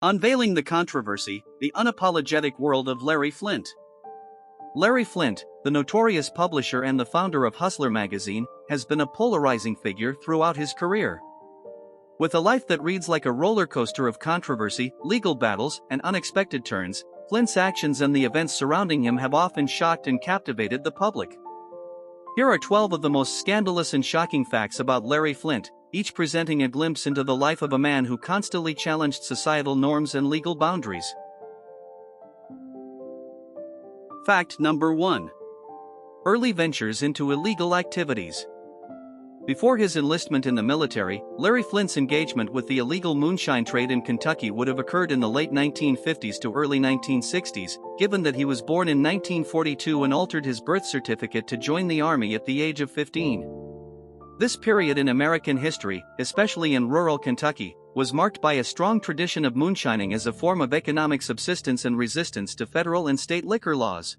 Unveiling the controversy, the unapologetic world of Larry Flynt. Larry Flynt, the notorious publisher and the founder of Hustler magazine, has been a polarizing figure throughout his career. With a life that reads like a roller coaster of controversy, legal battles, and unexpected turns, Flynt's actions and the events surrounding him have often shocked and captivated the public. Here are 12 of the most scandalous and shocking facts about Larry Flynt, each presenting a glimpse into the life of a man who constantly challenged societal norms and legal boundaries. Fact number 1. Early ventures into illegal activities. Before his enlistment in the military, Larry Flynt's engagement with the illegal moonshine trade in Kentucky would have occurred in the late 1950s to early 1960s, given that he was born in 1942 and altered his birth certificate to join the Army at the age of 15. This period in American history, especially in rural Kentucky, was marked by a strong tradition of moonshining as a form of economic subsistence and resistance to federal and state liquor laws.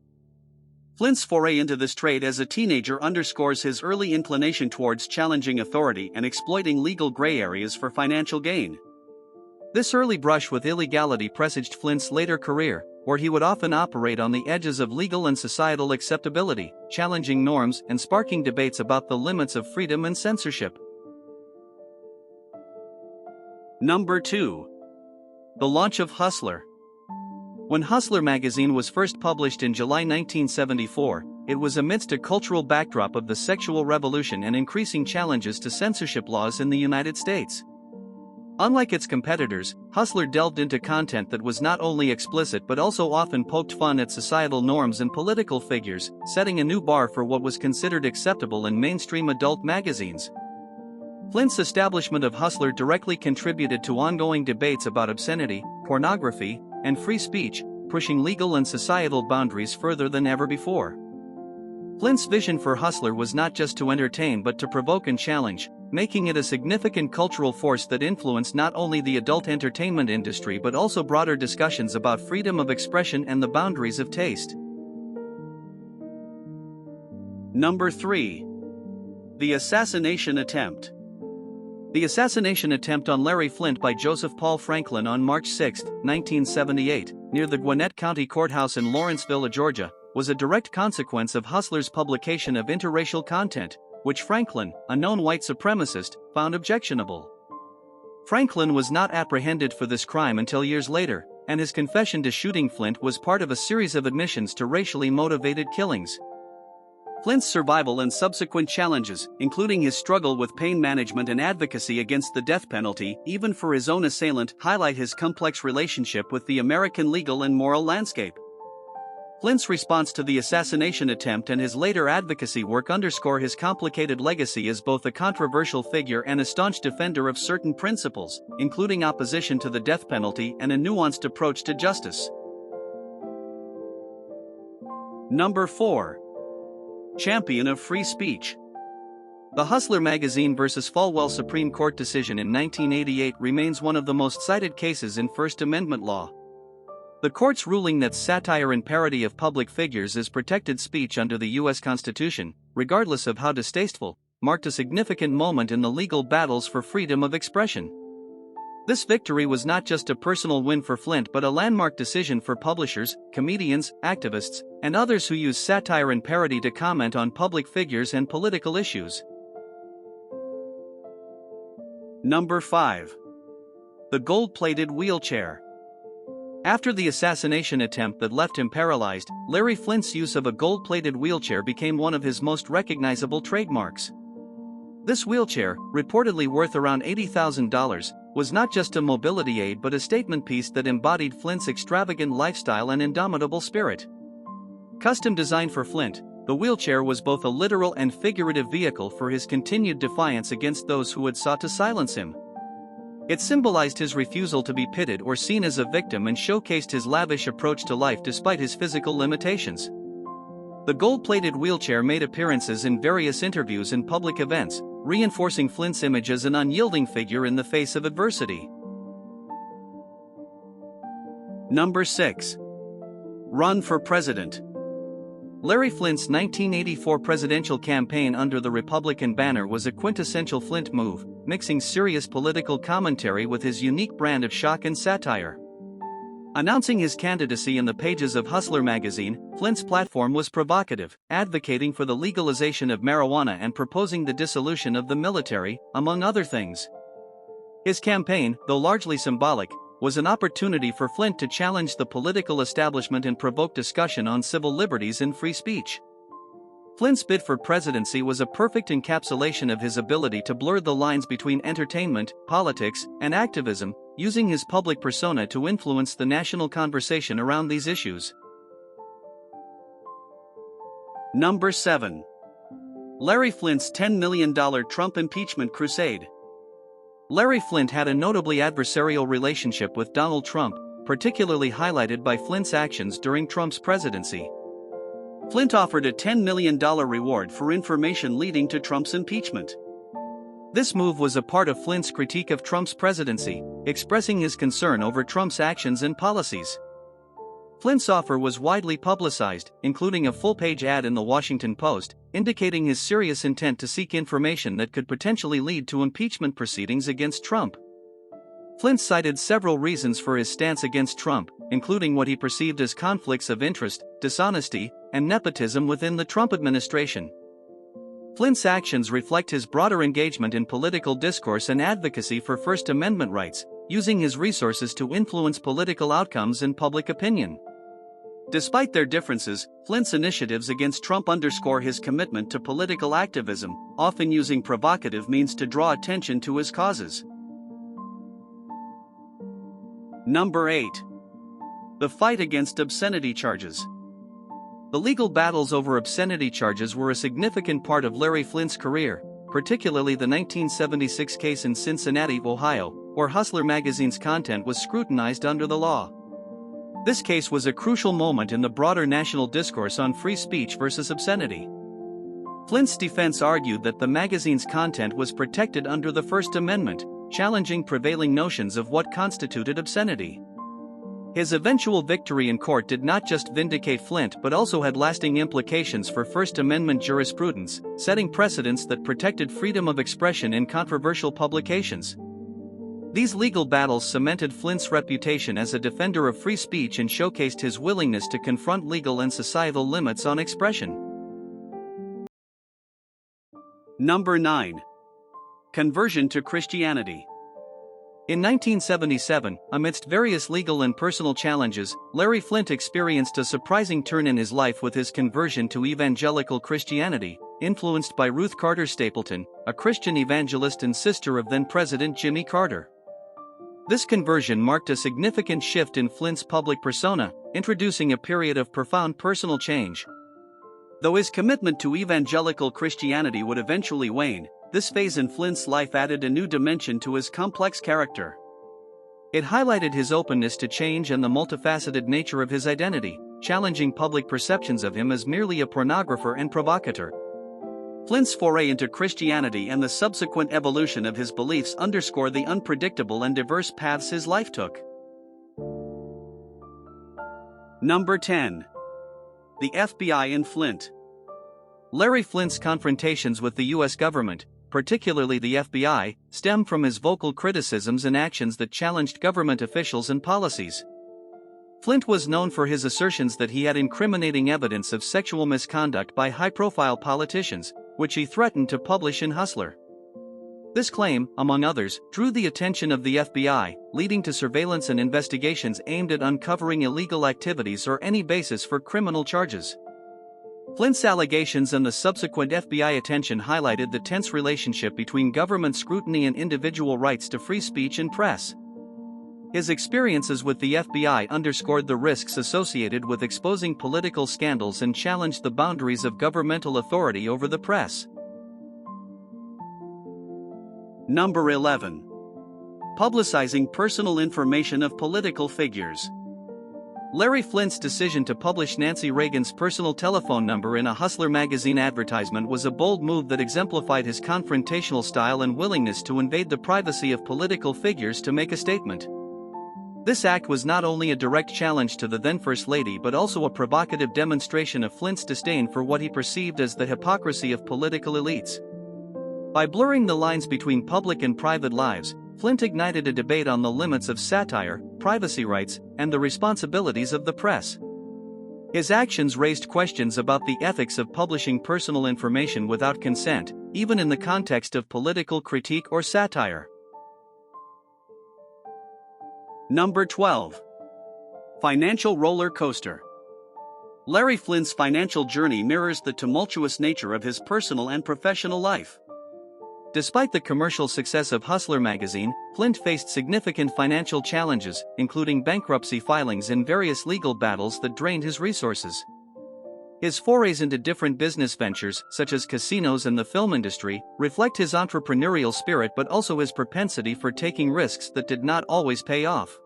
Flynt's foray into this trade as a teenager underscores his early inclination towards challenging authority and exploiting legal gray areas for financial gain. This early brush with illegality presaged Flynt's later career, where he would often operate on the edges of legal and societal acceptability, challenging norms and sparking debates about the limits of freedom and censorship. Number 2. The launch of Hustler. When Hustler magazine was first published in July 1974, it was amidst a cultural backdrop of the sexual revolution and increasing challenges to censorship laws in the United States. Unlike its competitors, Hustler delved into content that was not only explicit but also often poked fun at societal norms and political figures, setting a new bar for what was considered acceptable in mainstream adult magazines. Flynt's establishment of Hustler directly contributed to ongoing debates about obscenity, pornography, and free speech, pushing legal and societal boundaries further than ever before. Flynt's vision for Hustler was not just to entertain but to provoke and challenge, making it a significant cultural force that influenced not only the adult entertainment industry but also broader discussions about freedom of expression and the boundaries of taste. Number 3. The assassination attempt. The assassination attempt on Larry Flynt by Joseph Paul Franklin on March 6, 1978, near the Gwinnett County Courthouse in Lawrenceville, Georgia, was a direct consequence of Hustler's publication of interracial content, which Franklin, a known white supremacist, found objectionable. Franklin was not apprehended for this crime until years later, and his confession to shooting Flynt was part of a series of admissions to racially motivated killings. Flynt's survival and subsequent challenges, including his struggle with pain management and advocacy against the death penalty, even for his own assailant, highlight his complex relationship with the American legal and moral landscape. Flynt's response to the assassination attempt and his later advocacy work underscore his complicated legacy as both a controversial figure and a staunch defender of certain principles, including opposition to the death penalty and a nuanced approach to justice. Number 4. Champion of free speech. The Hustler magazine vs. Falwell Supreme Court decision in 1988 remains one of the most cited cases in First Amendment law. The court's ruling that satire and parody of public figures is protected speech under the U.S. Constitution, regardless of how distasteful, marked a significant moment in the legal battles for freedom of expression. This victory was not just a personal win for Flynt but a landmark decision for publishers, comedians, activists, and others who use satire and parody to comment on public figures and political issues. Number 5. The gold-plated wheelchair. After the assassination attempt that left him paralyzed, Larry Flynt's use of a gold-plated wheelchair became one of his most recognizable trademarks. This wheelchair, reportedly worth around $80,000, was not just a mobility aid but a statement piece that embodied Flynt's extravagant lifestyle and indomitable spirit. Custom designed for Flynt, the wheelchair was both a literal and figurative vehicle for his continued defiance against those who had sought to silence him. It symbolized his refusal to be pitted or seen as a victim and showcased his lavish approach to life despite his physical limitations. The gold-plated wheelchair made appearances in various interviews and public events, reinforcing Flynt's image as an unyielding figure in the face of adversity. Number 6. Run for president. Larry Flynt's 1984 presidential campaign under the Republican banner was a quintessential Flynt move, mixing serious political commentary with his unique brand of shock and satire. Announcing his candidacy in the pages of Hustler magazine, Flynt's platform was provocative, advocating for the legalization of marijuana and proposing the dissolution of the military, among other things. His campaign, though largely symbolic, was an opportunity for Flynt to challenge the political establishment and provoke discussion on civil liberties and free speech. Flynt's bid for presidency was a perfect encapsulation of his ability to blur the lines between entertainment, politics, and activism, using his public persona to influence the national conversation around these issues. Number 7. Larry Flynt's $10 million Trump impeachment crusade. Larry Flynt had a notably adversarial relationship with Donald Trump, particularly highlighted by Flynt's actions during Trump's presidency. Flynt offered a $10 million reward for information leading to Trump's impeachment. This move was a part of Flynt's critique of Trump's presidency, expressing his concern over Trump's actions and policies. Flynt's offer was widely publicized, including a full-page ad in the Washington Post, indicating his serious intent to seek information that could potentially lead to impeachment proceedings against Trump. Flynt cited several reasons for his stance against Trump, including what he perceived as conflicts of interest, dishonesty, and nepotism within the Trump administration. Flynt's actions reflect his broader engagement in political discourse and advocacy for First Amendment rights, using his resources to influence political outcomes and public opinion. Despite their differences, Flynt's initiatives against Trump underscore his commitment to political activism, often using provocative means to draw attention to his causes. Number 8. The fight against obscenity charges. The legal battles over obscenity charges were a significant part of Larry Flynt's career, particularly the 1976 case in Cincinnati, Ohio, where Hustler magazine's content was scrutinized under the law. This case was a crucial moment in the broader national discourse on free speech versus obscenity. Flynt's defense argued that the magazine's content was protected under the First Amendment, challenging prevailing notions of what constituted obscenity. His eventual victory in court did not just vindicate Flynt but also had lasting implications for First Amendment jurisprudence, setting precedents that protected freedom of expression in controversial publications. These legal battles cemented Flynt's reputation as a defender of free speech and showcased his willingness to confront legal and societal limits on expression. Number 9. Conversion to Christianity. In 1977, amidst various legal and personal challenges, Larry Flynt experienced a surprising turn in his life with his conversion to evangelical Christianity, influenced by Ruth Carter Stapleton, a Christian evangelist and sister of then-President Jimmy Carter. This conversion marked a significant shift in Flynt's public persona, introducing a period of profound personal change. Though his commitment to evangelical Christianity would eventually wane, this phase in Flynt's life added a new dimension to his complex character. It highlighted his openness to change and the multifaceted nature of his identity, challenging public perceptions of him as merely a pornographer and provocateur. Flynt's foray into Christianity and the subsequent evolution of his beliefs underscore the unpredictable and diverse paths his life took. Number 10. The FBI and Flynt. Larry Flynt's confrontations with the U.S. government, particularly the FBI, stem from his vocal criticisms and actions that challenged government officials and policies. Flynt was known for his assertions that he had incriminating evidence of sexual misconduct by high-profile politicians, which he threatened to publish in Hustler. This claim, among others, drew the attention of the FBI, leading to surveillance and investigations aimed at uncovering illegal activities or any basis for criminal charges. Flynt's allegations and the subsequent FBI attention highlighted the tense relationship between government scrutiny and individual rights to free speech and press. His experiences with the FBI underscored the risks associated with exposing political scandals and challenged the boundaries of governmental authority over the press. Number 11. Publicizing personal information of political figures. Larry Flynt's decision to publish Nancy Reagan's personal telephone number in a Hustler magazine advertisement was a bold move that exemplified his confrontational style and willingness to invade the privacy of political figures to make a statement. This act was not only a direct challenge to the then First Lady but also a provocative demonstration of Flynt's disdain for what he perceived as the hypocrisy of political elites. By blurring the lines between public and private lives, Flynt ignited a debate on the limits of satire, privacy rights, and the responsibilities of the press. His actions raised questions about the ethics of publishing personal information without consent, even in the context of political critique or satire. Number 12. Financial roller coaster. Larry Flynt's financial journey mirrors the tumultuous nature of his personal and professional life. Despite the commercial success of Hustler magazine, Flynt faced significant financial challenges, including bankruptcy filings and various legal battles that drained his resources. His forays into different business ventures, such as casinos and the film industry, reflect his entrepreneurial spirit but also his propensity for taking risks that did not always pay off.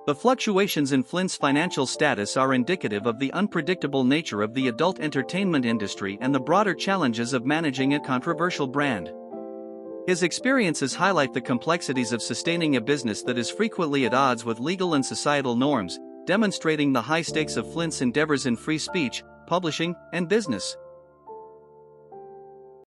The fluctuations in Flynt's financial status are indicative of the unpredictable nature of the adult entertainment industry and the broader challenges of managing a controversial brand. His experiences highlight the complexities of sustaining a business that is frequently at odds with legal and societal norms, demonstrating the high stakes of Flynt's endeavors in free speech, publishing, and business.